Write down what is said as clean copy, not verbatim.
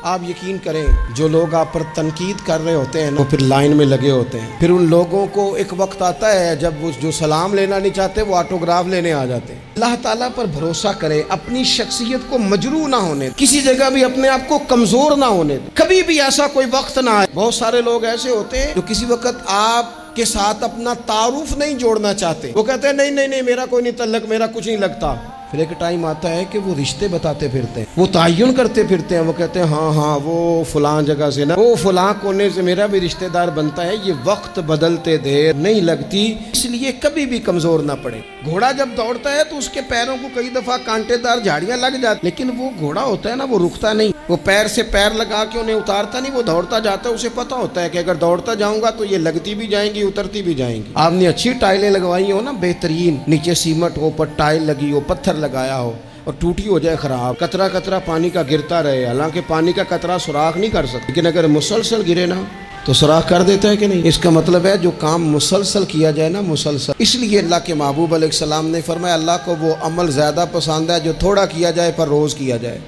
آپ یقین کریں جو لوگ آپ پر تنقید کر رہے ہوتے ہیں وہ پھر لائن میں لگے ہوتے ہیں. پھر ان لوگوں کو ایک وقت آتا ہے جب وہ جو سلام لینا نہیں چاہتے وہ آٹوگراف لینے آ جاتے ہیں. اللہ تعالیٰ پر بھروسہ کرے، اپنی شخصیت کو مجروح نہ ہونے، کسی جگہ بھی اپنے آپ کو کمزور نہ ہونے، کبھی بھی ایسا کوئی وقت نہ آئے. بہت سارے لوگ ایسے ہوتے ہیں جو کسی وقت آپ کے ساتھ اپنا تعارف نہیں جوڑنا چاہتے. وہ کہتے ہیں نہیں میرا کوئی نہیں تعلق، میرا کچھ نہیں لگتا. پھر ایک ٹائم آتا ہے کہ وہ رشتے بتاتے پھرتے ہیں، وہ تعین کرتے پھرتے ہیں، وہ کہتے ہیں ہاں وہ فلاں جگہ سے نا، وہ فلاں کونے سے میرا بھی رشتہ دار بنتا ہے. یہ وقت بدلتے دیر نہیں لگتی، اس لیے کبھی بھی کمزور نہ پڑے. گھوڑا جب دوڑتا ہے تو اس کے پیروں کو کئی دفعہ کانٹے دار جھاڑیاں لگ جاتی، لیکن وہ گھوڑا ہوتا ہے نا، وہ رکتا نہیں، وہ پیر سے پیر لگا کے انہیں اتارتا نہیں، وہ دوڑتا جاتا ہے. اسے پتا ہوتا ہے کہ اگر دوڑتا جاؤں گا تو یہ لگتی بھی جائیں گی، اترتی بھی جائیں گی. آپ نے اچھی ٹائلیں لگوائی ہو نا، بہترین، نیچے سیمنٹ ہو، اوپر ٹائل لگی ہو، پتھر لگایا ہو اور ٹوٹی ہو جائے خراب، قطرہ قطرہ پانی کا گرتا رہے، حالانکہ پانی کا قطرہ سوراخ نہیں کر سکتا، لیکن اگر مسلسل گرے نا تو سوراخ کر دیتا ہے کہ نہیں. اس کا مطلب ہے جو کام مسلسل کیا جائے نا، مسلسل. اس لیے اللہ کے محبوب علیہ السلام نے فرمایا اللہ کو وہ عمل زیادہ پسند ہے جو تھوڑا کیا جائے پر روز کیا جائے.